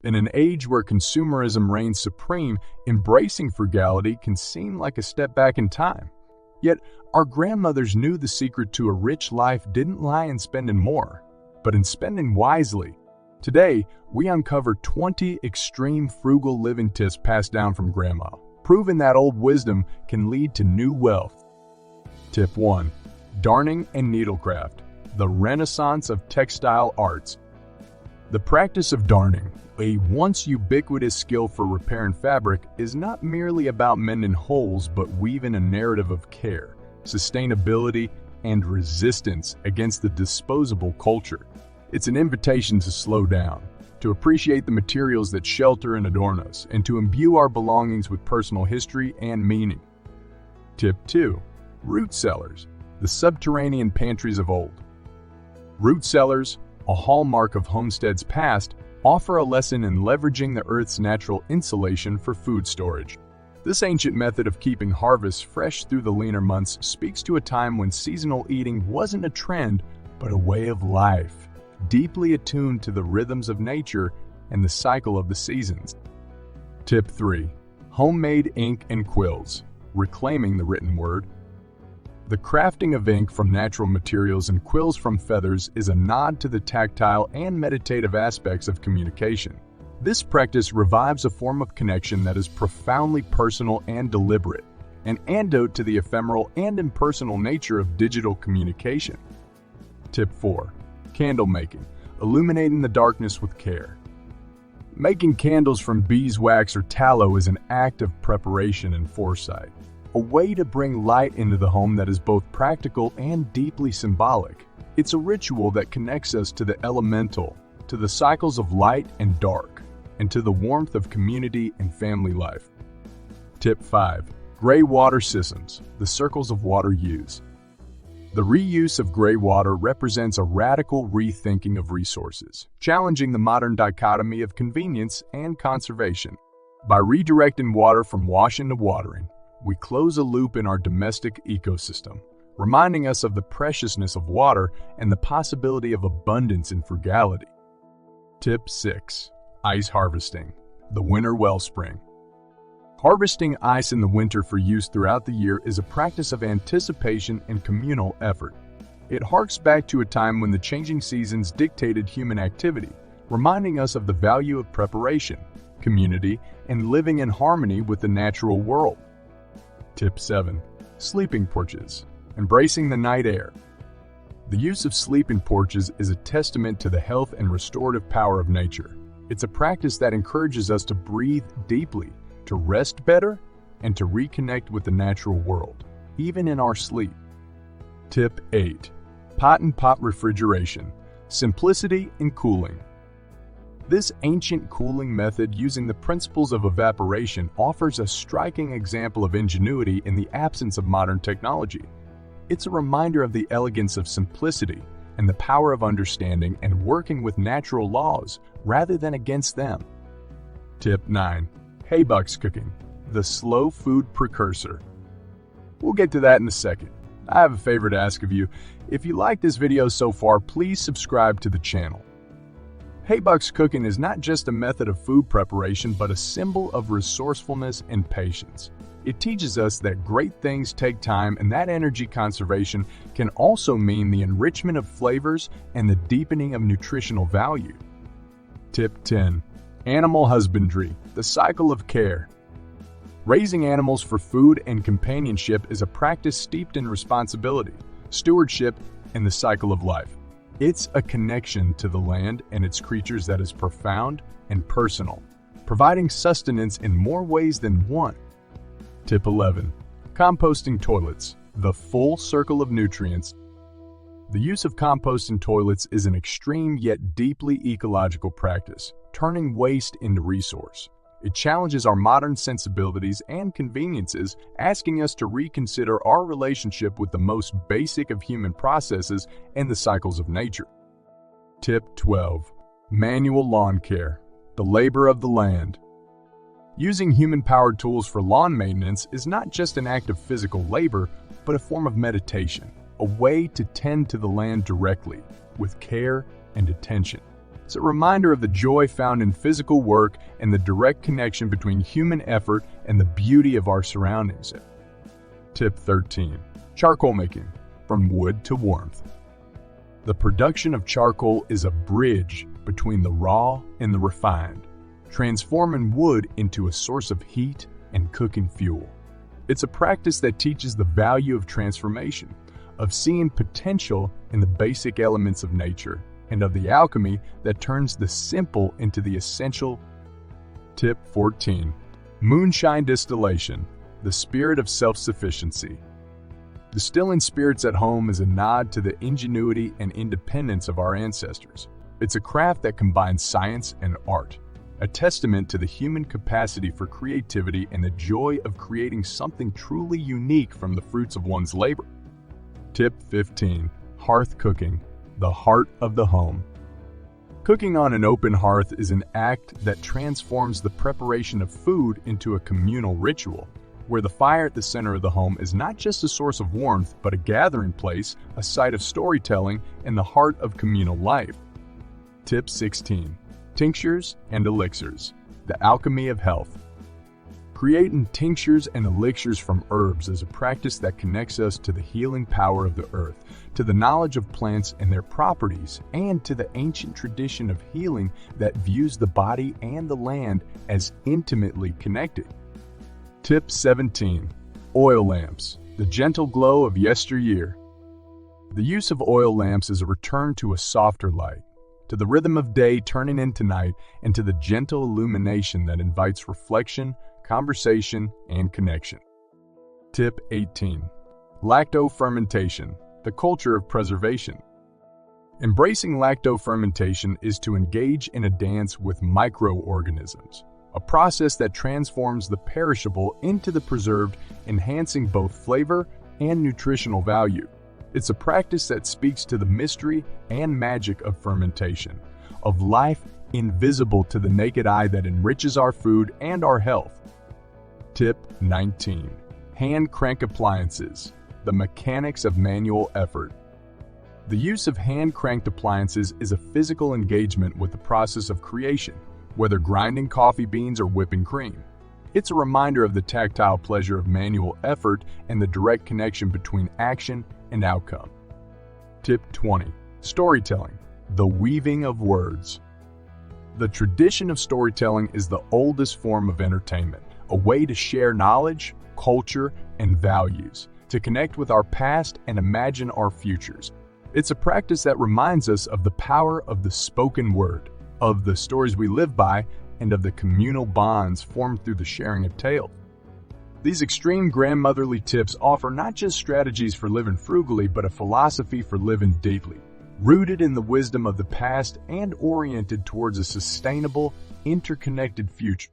In an age where consumerism reigns supreme, embracing frugality can seem like a step back in time. Yet, our grandmothers knew the secret to a rich life didn't lie in spending more, but in spending wisely. Today, we uncover 20 extreme frugal living tips passed down from Grandma, proving that old wisdom can lead to new wealth. Tip 1. Darning and needlecraft, the renaissance of textile arts. The practice of darning, a once ubiquitous skill for repairing fabric, is not merely about mending holes but weaving a narrative of care, sustainability, and resistance against the disposable culture. It's an invitation to slow down, to appreciate the materials that shelter and adorn us, and to imbue our belongings with personal history and meaning. Tip 2. Root cellars, the subterranean pantries of old. Root cellars, a hallmark of homesteads past, offer a lesson in leveraging the earth's natural insulation for food storage. This ancient method of keeping harvests fresh through the leaner months speaks to a time when seasonal eating wasn't a trend, but a way of life, deeply attuned to the rhythms of nature and the cycle of the seasons. Tip 3. Homemade ink and quills, reclaiming the written word. The crafting of ink from natural materials and quills from feathers is a nod to the tactile and meditative aspects of communication. This practice revives a form of connection that is profoundly personal and deliberate, an antidote to the ephemeral and impersonal nature of digital communication. Tip 4. Candle making, illuminating the darkness with care. Making candles from beeswax or tallow is an act of preparation and foresight, a way to bring light into the home that is both practical and deeply symbolic. It's a ritual that connects us to the elemental, to the cycles of light and dark, and to the warmth of community and family life. Tip 5. Gray water systems, the circles of water used. The reuse of gray water represents a radical rethinking of resources, challenging the modern dichotomy of convenience and conservation. By redirecting water from washing to watering, we close a loop in our domestic ecosystem, reminding us of the preciousness of water and the possibility of abundance in frugality. Tip 6. Ice harvesting, the winter wellspring. Harvesting ice in the winter for use throughout the year is a practice of anticipation and communal effort. It harks back to a time when the changing seasons dictated human activity, reminding us of the value of preparation, community, and living in harmony with the natural world. Tip 7. Sleeping porches, embracing the night air. The use of sleeping porches is a testament to the health and restorative power of nature. It's a practice that encourages us to breathe deeply, to rest better, and to reconnect with the natural world, even in our sleep. Tip 8. Pot and pot refrigeration, simplicity and cooling. This ancient cooling method using the principles of evaporation offers a striking example of ingenuity in the absence of modern technology. It's a reminder of the elegance of simplicity and the power of understanding and working with natural laws rather than against them. Tip 9. Haybox cooking, the slow food precursor. We'll get to that in a second. I have a favor to ask of you. If you like this video so far, please subscribe to the channel. Haybox cooking is not just a method of food preparation, but a symbol of resourcefulness and patience. It teaches us that great things take time, and that energy conservation can also mean the enrichment of flavors and the deepening of nutritional value. Tip 10. Animal husbandry, the cycle of care. Raising animals for food and companionship is a practice steeped in responsibility, stewardship, and the cycle of life. It's a connection to the land and its creatures that is profound and personal, providing sustenance in more ways than one. Tip 11. Composting toilets, the full circle of nutrients. The use of composting toilets is an extreme yet deeply ecological practice, turning waste into resource. It challenges our modern sensibilities and conveniences, asking us to reconsider our relationship with the most basic of human processes and the cycles of nature. Tip 12. Manual lawn care, the labor of the land. Using human-powered tools for lawn maintenance is not just an act of physical labor, but a form of meditation, a way to tend to the land directly, with care and attention. It's a reminder of the joy found in physical work and the direct connection between human effort and the beauty of our surroundings. Tip 13. Charcoal making, from wood to warmth. The production of charcoal is a bridge between the raw and the refined, transforming wood into a source of heat and cooking fuel. It's a practice that teaches the value of transformation, of seeing potential in the basic elements of nature, and of the alchemy that turns the simple into the essential. Tip 14. Moonshine distillation, the spirit of self-sufficiency. Distilling spirits at home is a nod to the ingenuity and independence of our ancestors. It's a craft that combines science and art, a testament to the human capacity for creativity and the joy of creating something truly unique from the fruits of one's labor. Tip 15. Hearth cooking, the heart of the home. Cooking on an open hearth is an act that transforms the preparation of food into a communal ritual, where the fire at the center of the home is not just a source of warmth, but a gathering place, a site of storytelling, and the heart of communal life. Tip 16. Tinctures and elixirs, the alchemy of health. Creating tinctures and elixirs from herbs is a practice that connects us to the healing power of the earth, to the knowledge of plants and their properties, and to the ancient tradition of healing that views the body and the land as intimately connected. Tip 17. Oil lamps, the gentle glow of yesteryear. The use of oil lamps is a return to a softer light, to the rhythm of day turning into night, and to the gentle illumination that invites reflection, conversation, and connection. Tip 18. Lacto-fermentation, the culture of preservation. Embracing lacto-fermentation is to engage in a dance with microorganisms, a process that transforms the perishable into the preserved, enhancing both flavor and nutritional value. It's a practice that speaks to the mystery and magic of fermentation, of life invisible to the naked eye that enriches our food and our health. Tip 19. Hand crank appliances, the mechanics of manual effort. The use of hand-cranked appliances is a physical engagement with the process of creation, whether grinding coffee beans or whipping cream. It's a reminder of the tactile pleasure of manual effort and the direct connection between action and outcome. Tip 20. Storytelling, the weaving of words. The tradition of storytelling is the oldest form of entertainment, a way to share knowledge, culture, and values, to connect with our past and imagine our futures. It's a practice that reminds us of the power of the spoken word, of the stories we live by, and of the communal bonds formed through the sharing of tales. These extreme grandmotherly tips offer not just strategies for living frugally, but a philosophy for living deeply, rooted in the wisdom of the past and oriented towards a sustainable, interconnected future.